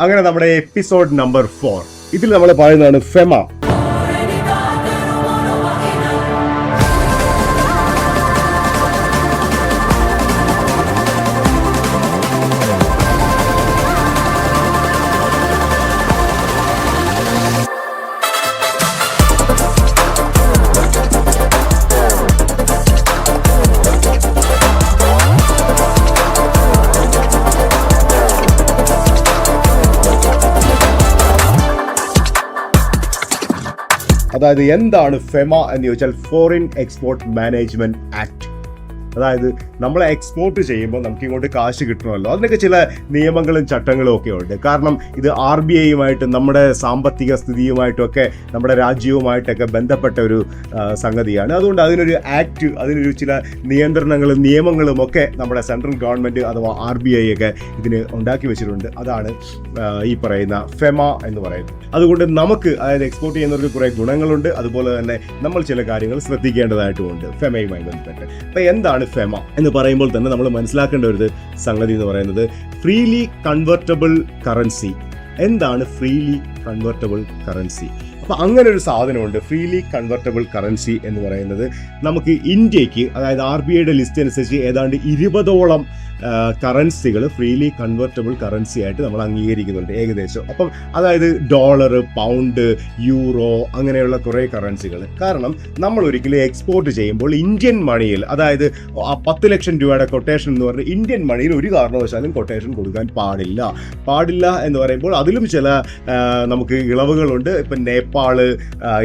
അങ്ങനെ നമ്മുടെ episode number 4 ഇതിൽ നമ്മൾ പറയുന്നതാണ് ഫെമ. അതായത് എന്താണ് ഫെമ എന്ന് ചോദിച്ചാൽ ഫോറിൻ എക്സ്പോർട്ട് മാനേജ്മെന്റ് ആക്ട്. അതായത് നമ്മൾ എക്സ്പോർട്ട് ചെയ്യുമ്പോൾ നമുക്ക് ഇങ്ങോട്ട് കാശ് കിട്ടണമല്ലോ, അതിനൊക്കെ ചില നിയമങ്ങളും ചട്ടങ്ങളും ഒക്കെ ഉണ്ട്. കാരണം ഇത് RBIയുമായിട്ടും നമ്മുടെ സാമ്പത്തിക സ്ഥിതിയുമായിട്ടൊക്കെ നമ്മുടെ രാജ്യവുമായിട്ടൊക്കെ ബന്ധപ്പെട്ട ഒരു സംഗതിയാണ്. അതുകൊണ്ട് അതിനൊരു ആക്ട്, അതിനൊരു ചില നിയന്ത്രണങ്ങളും നിയമങ്ങളും ഒക്കെ നമ്മുടെ സെൻട്രൽ ഗവൺമെൻറ് അഥവാ RBI ഒക്കെ ഇതിന് ഉണ്ടാക്കി വെച്ചിട്ടുണ്ട്. അതാണ് ഈ പറയുന്ന ഫെമ എന്ന് പറയുന്നത്. അതുകൊണ്ട് നമുക്ക് അതായത് എക്സ്പോർട്ട് ചെയ്യുന്നവർക്ക് കുറേ ഗുണങ്ങളുണ്ട്, അതുപോലെ തന്നെ നമ്മൾ ചില കാര്യങ്ങൾ ശ്രദ്ധിക്കേണ്ടതായിട്ടുമുണ്ട് ഫെമയുമായി ബന്ധപ്പെട്ട്. അപ്പോൾ എന്താണ് ഫെമ എന്ന് പറയുമ്പോൾ തന്നെ നമ്മൾ മനസ്സിലാക്കേണ്ട ഒരു സംഗതി എന്ന് പറയുന്നത് ഫ്രീലി കൺവെർട്ടബിൾ കറൻസി. എന്താണ് ഫ്രീലി കൺവെർട്ടബിൾ കറൻസി? അപ്പോൾ അങ്ങനെ ഒരു സാധനമുണ്ട് ഫ്രീലി കൺവെർട്ടബിൾ കറൻസി എന്ന് പറയുന്നത്. നമുക്ക് ഇന്ത്യക്ക് അതായത് RBIയുടെ ലിസ്റ്റ് അനുസരിച്ച് ഏതാണ്ട് 20ഓളം കറൻസികൾ ഫ്രീലി കൺവെർട്ടബിൾ കറൻസി ആയിട്ട് നമ്മൾ അംഗീകരിക്കുന്നുണ്ട് ഏകദേശം. അപ്പം അതായത് ഡോളർ, പൗണ്ട്, യൂറോ അങ്ങനെയുള്ള കുറേ കറൻസികൾ. കാരണം നമ്മൾ ഒരിക്കലും എക്സ്പോർട്ട് ചെയ്യുമ്പോൾ ഇന്ത്യൻ മണിയിൽ, അതായത് ആ 10 ലക്ഷം രൂപയുടെ കൊട്ടേഷൻ എന്ന് പറഞ്ഞാൽ ഇന്ത്യൻ മണിയിൽ ഒരു കാരണവശാലും കൊട്ടേഷൻ കൊടുക്കാൻ പാടില്ല എന്ന് പറയുമ്പോൾ അതിലും ചില നമുക്ക് ഇളവുകളുണ്ട്. ഇപ്പം നേപ്പാൾ,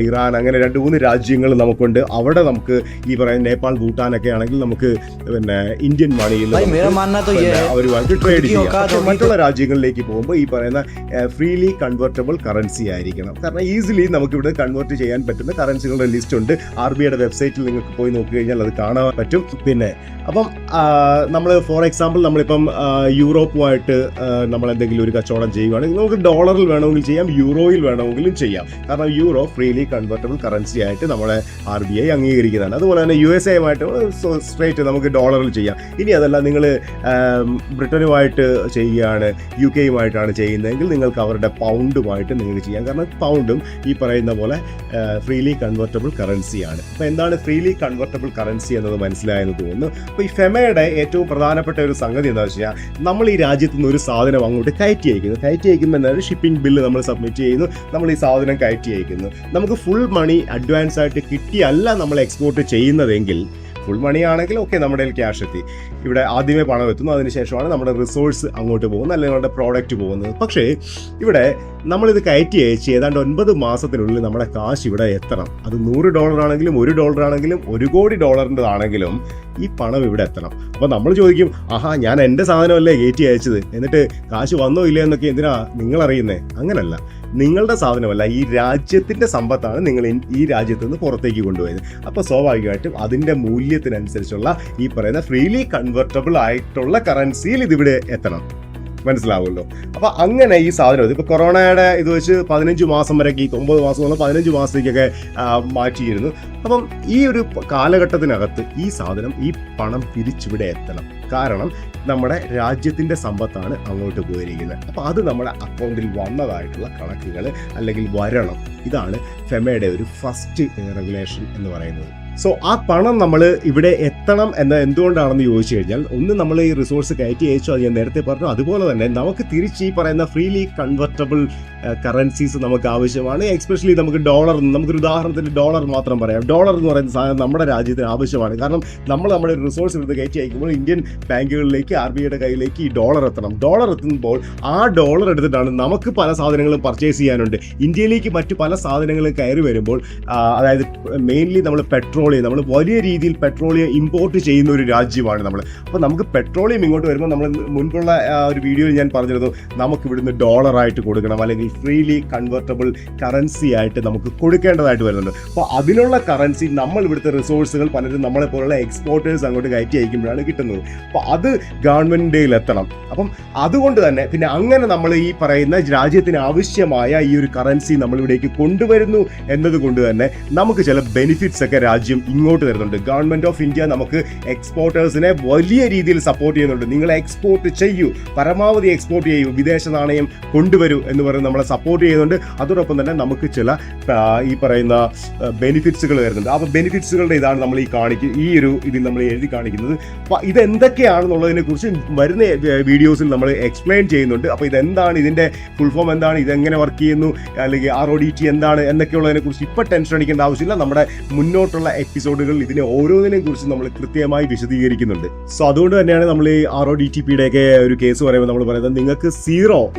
ഇറാൻ അങ്ങനെ 2-3 രാജ്യങ്ങൾ നമുക്കുണ്ട്. അവിടെ നമുക്ക് ഈ പറയുന്ന നേപ്പാൾ, ഭൂട്ടാനൊക്കെ ആണെങ്കിൽ നമുക്ക് പിന്നെ ഇന്ത്യൻ മണിയിൽ അവരുമായിട്ട് ട്രേഡ് ചെയ്യാം. മറ്റുള്ള രാജ്യങ്ങളിലേക്ക് പോകുമ്പോൾ ഈ പറയുന്ന ഫ്രീലി കൺവെർട്ടബിൾ കറൻസി ആയിരിക്കണം. കാരണം ഈസിലി നമുക്കിവിടെ കൺവേർട്ട് ചെയ്യാൻ പറ്റുന്ന കറൻസികളുടെ ലിസ്റ്റ് ഉണ്ട്. RBIയുടെ വെബ്സൈറ്റിൽ നിങ്ങൾക്ക് പോയി നോക്കി കഴിഞ്ഞാൽ അത് കാണാൻ പറ്റും. പിന്നെ അപ്പം നമ്മൾ ഫോർ എക്സാമ്പിൾ നമ്മളിപ്പം യൂറോപ്പുമായിട്ട് നമ്മൾ എന്തെങ്കിലും ഒരു കച്ചവടം ചെയ്യുകയാണെങ്കിൽ നമുക്ക് ഡോളറിൽ വേണമെങ്കിൽ ചെയ്യാം, യൂറോയിൽ വേണമെങ്കിലും ചെയ്യാം. കാരണം യൂറോ ഫ്രീലി കൺവെർട്ടബിൾ കറൻസി ആയിട്ട് നമ്മളെ RBI അംഗീകരിക്കുന്നതാണ്. അതുപോലെ തന്നെ USA-യുമായിട്ട് സ്ട്രേറ്റ് നമുക്ക് ഡോളറിൽ ചെയ്യാം. ഇനി അതല്ല നിങ്ങൾ ബ്രിട്ടനുമായിട്ട് ചെയ്യുകയാണ്, UK-യുമായിട്ടാണ് ചെയ്യുന്നതെങ്കിൽ നിങ്ങൾക്ക് അവരുടെ പൗണ്ടുമായിട്ട് നിങ്ങൾക്ക് ചെയ്യാം. കാരണം പൗണ്ടും ഈ പറയുന്ന പോലെ ഫ്രീലി കൺവെർട്ടബിൾ കറൻസിയാണ്. അപ്പോൾ എന്താണ് ഫ്രീലി കൺവെർട്ടബിൾ കറൻസി എന്നത് മനസ്സിലായെന്ന് തോന്നുന്നു. അപ്പോൾ ഈ ഫെമയുടെ ഏറ്റവും പ്രധാനപ്പെട്ട ഒരു സംഗതി എന്താ വെച്ചാൽ നമ്മൾ ഈ രാജ്യത്തു നിന്ന് ഒരു സാധനം അങ്ങോട്ട് കയറ്റി അയക്കുമ്പോൾ എന്താണ് ഷിപ്പിംഗ് ബില്ല് നമ്മൾ സബ്മിറ്റ് ചെയ്യുന്നു, നമ്മൾ ഈ സാധനം കയറ്റി അയക്കുന്നു. നമുക്ക് ഫുൾ മണി അഡ്വാൻസ് ആയിട്ട് കിട്ടിയല്ല നമ്മൾ എക്സ്പോർട്ട് ചെയ്യുന്നതെങ്കിൽ, ഫുൾ മണി ആണെങ്കിൽ ഓക്കെ, നമ്മുടെ കയ്യിൽ ക്യാഷ് എത്തി, ഇവിടെ ആദ്യമേ പണം എത്തുന്നു, അതിനുശേഷമാണ് നമ്മുടെ റിസോഴ്സ് അങ്ങോട്ട് പോകുന്നത് അല്ലെങ്കിൽ നമ്മുടെ പ്രോഡക്റ്റ് പോകുന്നത്. പക്ഷേ ഇവിടെ നമ്മളിത് കയറ്റി അയച്ച് ഏതാണ്ട് 9 മാസത്തിനുള്ളിൽ നമ്മുടെ കാശ് ഇവിടെ എത്തണം. അത് $100 ആണെങ്കിലും $1 ആണെങ്കിലും $1 കോടി ഈ പണം ഇവിടെ എത്തണം. അപ്പോൾ നമ്മൾ ചോദിക്കും, ഞാൻ എൻ്റെ സാധനമല്ലേ കയറ്റി അയച്ചത്, എന്നിട്ട് കാശ് വന്നോ ഇല്ല എന്നൊക്കെ എന്തിനാ നിങ്ങളറിയുന്നത്? അങ്ങനല്ല, നിങ്ങളുടെ സാധനമല്ല, ഈ രാജ്യത്തിൻ്റെ സമ്പത്താണ് നിങ്ങൾ ഈ രാജ്യത്ത് നിന്ന് പുറത്തേക്ക് കൊണ്ടുപോയത്. അപ്പോൾ സ്വാഭാവികമായിട്ടും അതിൻ്റെ മൂല്യത്തിനനുസരിച്ചുള്ള ഈ പറയുന്ന ഫ്രീലി കൺവെർട്ടബിൾ ആയിട്ടുള്ള കറൻസിയിൽ ഇതിവിടെ എത്തണം. മനസ്സിലാവുമല്ലോ? അപ്പോൾ അങ്ങനെ ഈ സാധനം ഇപ്പോൾ കൊറോണയുടെ ഇത് വെച്ച് 15 മാസം വരെയൊക്കെ, 9 മാസം എന്നുള്ള 15 മാസത്തേക്കൊക്കെ മാറ്റിയിരുന്നു. അപ്പം ഈ ഒരു കാലഘട്ടത്തിനകത്ത് ഈ സാധനം, ഈ പണം തിരിച്ചിവിടെ എത്തണം. കാരണം നമ്മുടെ രാജ്യത്തിൻ്റെ സമ്പത്താണ് അങ്ങോട്ട് പോയിരിക്കുന്നത്. അപ്പോൾ അത് നമ്മുടെ അക്കൗണ്ടിൽ വന്നതായിട്ടുള്ള കണക്കുകൾ അല്ലെങ്കിൽ വരണം. ഇതാണ് ഫെമയുടെ ഒരു ഫസ്റ്റ് റെഗുലേഷൻ എന്ന് പറയുന്നത്. സോ ആ പണം നമ്മൾ ഇവിടെ എത്തണം എന്ന് എന്തുകൊണ്ടാണെന്ന് ചോദിച്ചു കഴിഞ്ഞാൽ, ഒന്ന് നമ്മൾ ഈ റിസോഴ്സ് കയറ്റി അയച്ചു, അത് ഞാൻ നേരത്തെ പറഞ്ഞു. അതുപോലെ തന്നെ നമുക്ക് തിരിച്ച് ഈ പറയുന്ന ഫ്രീലി കൺവെർട്ടബിൾ കറൻസീസ് നമുക്ക് ആവശ്യമാണ്. എക്സ്പെഷ്യലി നമുക്ക് ഡോളർ, നമുക്കൊരു ഉദാഹരണത്തിന് ഡോളർ മാത്രം പറയാം. ഡോളർ എന്ന് പറയുന്ന സാധനം നമ്മുടെ രാജ്യത്തിന് ആവശ്യമാണ്. കാരണം നമ്മൾ നമ്മുടെ റിസോഴ്സ് എടുത്ത് കയറ്റി അയക്കുമ്പോൾ ഇന്ത്യൻ ബാങ്കുകളിലേക്ക്, RBIയുടെ കയ്യിലേക്ക് ഈ ഡോളർ എത്തണം. ഡോളർ എത്തുമ്പോൾ ആ ഡോളർ എടുത്തിട്ടാണ് നമുക്ക് പല സാധനങ്ങളും പർച്ചേസ് ചെയ്യാനുണ്ട്. ഇന്ത്യയിലേക്ക് മറ്റു പല സാധനങ്ങളും കയറി വരുമ്പോൾ, അതായത് മെയിൻലി നമ്മൾ നമ്മൾ വലിയ രീതിയിൽ പെട്രോളിയം ഇമ്പോർട്ട് ചെയ്യുന്ന ഒരു രാജ്യമാണ് നമ്മൾ. അപ്പോൾ നമുക്ക് പെട്രോളിയം ഇങ്ങോട്ട് വരുമ്പോൾ, നമ്മൾ മുൻപുള്ള ഒരു വീഡിയോയിൽ ഞാൻ പറഞ്ഞിരുന്നു, നമുക്ക് ഇവിടുന്ന് ഡോളറായിട്ട് കൊടുക്കണം അല്ലെങ്കിൽ ഫ്രീലി കൺവെർട്ടബിൾ കറൻസി ആയിട്ട് നമുക്ക് കൊടുക്കേണ്ടതായിട്ട് വരുന്നുണ്ട്. അപ്പോൾ അതിനുള്ള കറൻസി നമ്മൾ ഇവിടുത്തെ റിസോഴ്സുകൾ പലരും നമ്മളെ പോലുള്ള എക്സ്പോർട്ടേഴ്സ് അങ്ങോട്ട് കയറ്റി അയക്കുമ്പോഴാണ് കിട്ടുന്നത്. അപ്പോൾ അത് ഗവൺമെൻറ്റിൻ്റെ കയ്യിൽ എത്തണം. അപ്പം അതുകൊണ്ട് തന്നെ പിന്നെ അങ്ങനെ നമ്മൾ ഈ പറയുന്ന രാജ്യത്തിന് ആവശ്യമായ ഈ ഒരു കറൻസി നമ്മളിവിടേക്ക് കൊണ്ടുവരുന്നു എന്നതുകൊണ്ട് തന്നെ നമുക്ക് ചില ബെനിഫിറ്റ്സ് ഒക്കെ രാജ്യം അഡ്വാൻറ്റേജും ഇങ്ങോട്ട് തരുന്നുണ്ട്. ഗവൺമെൻറ് ഓഫ് ഇന്ത്യ നമുക്ക് എക്സ്പോർട്ടേഴ്സിനെ വലിയ രീതിയിൽ സപ്പോർട്ട് ചെയ്യുന്നുണ്ട്. നിങ്ങൾ എക്സ്പോർട്ട് ചെയ്യൂ, പരമാവധി എക്സ്പോർട്ട് ചെയ്യൂ, വിദേശ നാണയം കൊണ്ടുവരൂ എന്ന് പറഞ്ഞ് നമ്മളെ സപ്പോർട്ട് ചെയ്യുന്നുണ്ട്. അതോടൊപ്പം തന്നെ നമുക്ക് ചില ഈ പറയുന്ന ബെനിഫിറ്റ്സുകൾ വരുന്നുണ്ട്. അപ്പോൾ ബെനിഫിറ്റ്സുകളുടെ ഇതാണ് നമ്മൾ ഈ ഒരു ഇതിൽ നമ്മൾ എഴുതി കാണിക്കുന്നത്. അപ്പോൾ ഇതെന്തൊക്കെയാണെന്നുള്ളതിനെ കുറിച്ച് വരുന്ന വീഡിയോസിൽ നമ്മൾ എക്സ്പ്ലെയിൻ ചെയ്യുന്നുണ്ട്. അപ്പോൾ ഇതെന്താണ്, ഇതിൻ്റെ ഫുൾ ഫോം എന്താണ്, ഇതെങ്ങനെ വർക്ക് ചെയ്യുന്നു, അല്ലെങ്കിൽ RODT എന്താണ് എന്നൊക്കെയുള്ളതിനെ കുറിച്ച് ഇപ്പോൾ ടെൻഷൻ അടിക്കേണ്ട ആവശ്യമില്ല. നമ്മുടെ മുന്നോട്ടുള്ള എപ്പിസോഡുകളിൽ ഇതിനെ ഓരോന്നിനെയും കുറിച്ച് നമ്മൾ കൃത്യമായി വിശദീകരിക്കുന്നുണ്ട്. സോ അതുകൊണ്ട് തന്നെയാണ് നമ്മൾ ഈ RODTPയുടെയൊക്കെ ഒരു കേസ് പറയുമ്പോൾ നമ്മൾ പറയുന്നത്, നിങ്ങൾക്ക്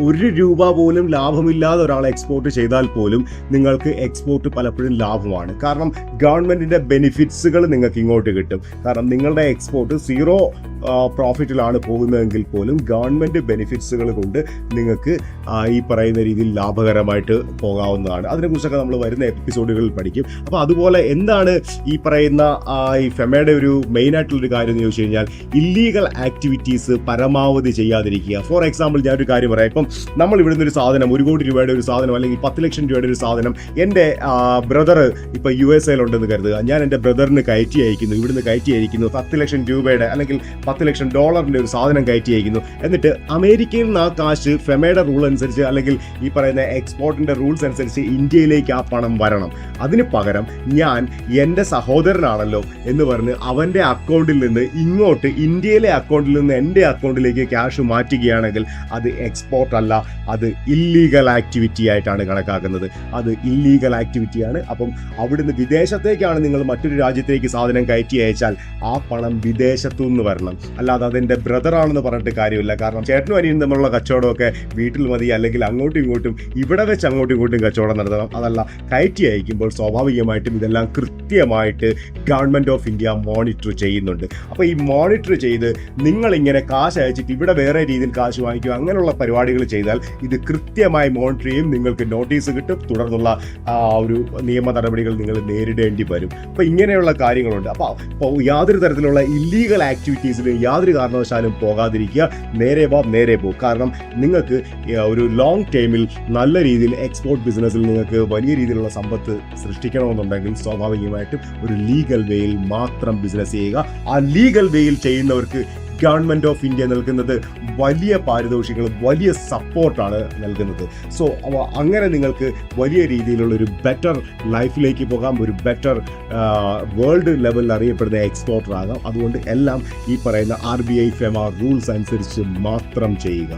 ₹1 പോലും ലാഭമില്ലാതെ ഒരാൾ എക്സ്പോർട്ട് ചെയ്താൽ പോലും നിങ്ങൾക്ക് എക്സ്പോർട്ട് പലപ്പോഴും ലാഭമാണ്. കാരണം ഗവൺമെന്റിന്റെ ബെനിഫിറ്റ്സുകൾ നിങ്ങൾക്ക് ഇങ്ങോട്ട് കിട്ടും. കാരണം നിങ്ങളുടെ എക്സ്പോർട്ട് 0 പ്രോഫിറ്റിലാണ് പോകുന്നതെങ്കിൽ പോലും ഗവൺമെന്റ് ബെനിഫിറ്റ്സുകൾ കൊണ്ട് നിങ്ങൾക്ക് ഈ പറയുന്ന രീതിയിൽ ലാഭകരമായിട്ട് പോകാവുന്നതാണ്. അതിനെക്കുറിച്ചൊക്കെ നമ്മൾ വരുന്ന എപ്പിസോഡുകളിൽ പഠിക്കും. അപ്പോൾ അതുപോലെ എന്താണ് ഈ പറയുന്ന ഈ ഫെമയുടെ ഒരു മെയിൻ ആയിട്ടുള്ളൊരു കാര്യം എന്ന് ചോദിച്ചു കഴിഞ്ഞാൽ, ഇല്ലീഗൽ ആക്ടിവിറ്റീസ് പരമാവധി ചെയ്യാതിരിക്കുക. ഫോർ എക്സാമ്പിൾ ഞാനൊരു കാര്യം പറയാം. ഇപ്പം നമ്മൾ ഇവിടുന്ന് ഒരു സാധനം, ₹1 കോടി ഒരു സാധനം, അല്ലെങ്കിൽ 10 ലക്ഷം രൂപയുടെ ഒരു സാധനം എൻ്റെ ബ്രദർ ഇപ്പോൾ USA ഉണ്ടെന്ന് കരുതുക. ഞാൻ എൻ്റെ ബ്രദറിന് കയറ്റി അയക്കുന്നു, ഇവിടുന്ന് കയറ്റി അയക്കുന്നു 10 ലക്ഷം രൂപയുടെ അല്ലെങ്കിൽ $10 ലക്ഷം ഒരു സാധനം കയറ്റി അയക്കുന്നു. എന്നിട്ട് അമേരിക്കയിൽ നിന്ന് ആ കാശ് ഫെമയുടെ റൂൾ അനുസരിച്ച് അല്ലെങ്കിൽ ഈ പറയുന്ന എക്സ്പോർട്ടിൻ്റെ റൂൾസ് അനുസരിച്ച് ഇന്ത്യയിലേക്ക് ആ പണം വരണം. അതിന് പകരം ഞാൻ എൻ്റെ സഹോദരനാണല്ലോ എന്ന് പറഞ്ഞ് അവൻ്റെ അക്കൗണ്ടിൽ നിന്ന് ഇങ്ങോട്ട് ഇന്ത്യയിലെ അക്കൗണ്ടിൽ നിന്ന് എൻ്റെ അക്കൗണ്ടിലേക്ക് ക്യാഷ് മാറ്റുകയാണെങ്കിൽ അത് എക്സ്പോർട്ട് അല്ല, അത് ഇല്ലീഗൽ ആക്ടിവിറ്റി ആയിട്ടാണ് കണക്കാക്കുന്നത്. അത് ഇല്ലീഗൽ ആക്ടിവിറ്റിയാണ്. അപ്പം അവിടുന്ന് വിദേശത്തേക്കാണ് നിങ്ങൾ മറ്റൊരു രാജ്യത്തേക്ക് സാധനം കയറ്റി അയച്ചാൽ ആ പണം വിദേശത്തു നിന്ന് വരണം. അല്ലാതെ അതെൻ്റെ ബ്രദറാണെന്ന് പറഞ്ഞിട്ട് കാര്യമില്ല. കാരണം ചേട്ടനും അനിയനും തമ്മിലുള്ള കച്ചവടമൊക്കെ വീട്ടിൽ മതി, അല്ലെങ്കിൽ അങ്ങോട്ടും ഇങ്ങോട്ടും ഇവിടെ വെച്ച് അങ്ങോട്ടും ഇങ്ങോട്ടും കച്ചവടം നടത്തണം. അതല്ല, കയറ്റി അയക്കുമ്പോൾ സ്വാഭാവികമായിട്ടും ഇതെല്ലാം കൃത്യമായിട്ട് ഗവൺമെൻറ് ഓഫ് ഇന്ത്യ മോണിറ്റർ ചെയ്യുന്നുണ്ട്. അപ്പോൾ ഈ മോണിറ്റർ ചെയ്ത് നിങ്ങളിങ്ങനെ കാശ് അയച്ചിട്ട് ഇവിടെ വേറെ രീതിയിൽ കാശ് വാങ്ങിക്കുക, അങ്ങനെയുള്ള പരിപാടികൾ ചെയ്താൽ ഇത് കൃത്യമായി മോണിറ്റർ ചെയ്യും. നിങ്ങൾക്ക് നോട്ടീസ് കിട്ടും, തുടർന്നുള്ള ഒരു നിയമ നടപടികൾ നിങ്ങൾ നേരിടേണ്ടി വരും. അപ്പോൾ ഇങ്ങനെയുള്ള കാര്യങ്ങളുണ്ട്. അപ്പോൾ യാതൊരു തരത്തിലുള്ള ഇല്ലീഗൽ ആക്ടിവിറ്റീസിൽ യാതൊരു കാരണവശാലും പോകാതിരിക്കുക. നേരെ പോ. കാരണം നിങ്ങൾക്ക് ഒരു ലോങ് ടൈമിൽ നല്ല രീതിയിൽ എക്സ്പോർട്ട് ബിസിനസ്സിൽ നിങ്ങൾക്ക് വലിയ രീതിയിലുള്ള സമ്പത്ത് സൃഷ്ടിക്കണമെന്നുണ്ടെങ്കിൽ സ്വാഭാവികമായിട്ടും ഒരു ലീഗൽ വേയിൽ മാത്രം ബിസിനസ് ചെയ്യുക. ആ ലീഗൽ വേയിൽ ചെയ്യുന്നവർക്ക് ഗവൺമെൻറ് ഓഫ് ഇന്ത്യ നൽകുന്നത് വലിയ പാരിതോഷികങ്ങളും വലിയ സപ്പോർട്ടാണ് നൽകുന്നത്. സോ അങ്ങനെ നിങ്ങൾക്ക് വലിയ രീതിയിലുള്ളൊരു ബെറ്റർ ലൈഫിലേക്ക് പോകാം, ഒരു ബെറ്റർ വേൾഡ് ലെവലിൽ അറിയപ്പെടുന്ന എക്സ്പോർട്ടർ ആകാം. അതുകൊണ്ട് എല്ലാം ഈ പറയുന്ന RBI ഫെമ റൂൾസ് അനുസരിച്ച് മാത്രം ചെയ്യുക.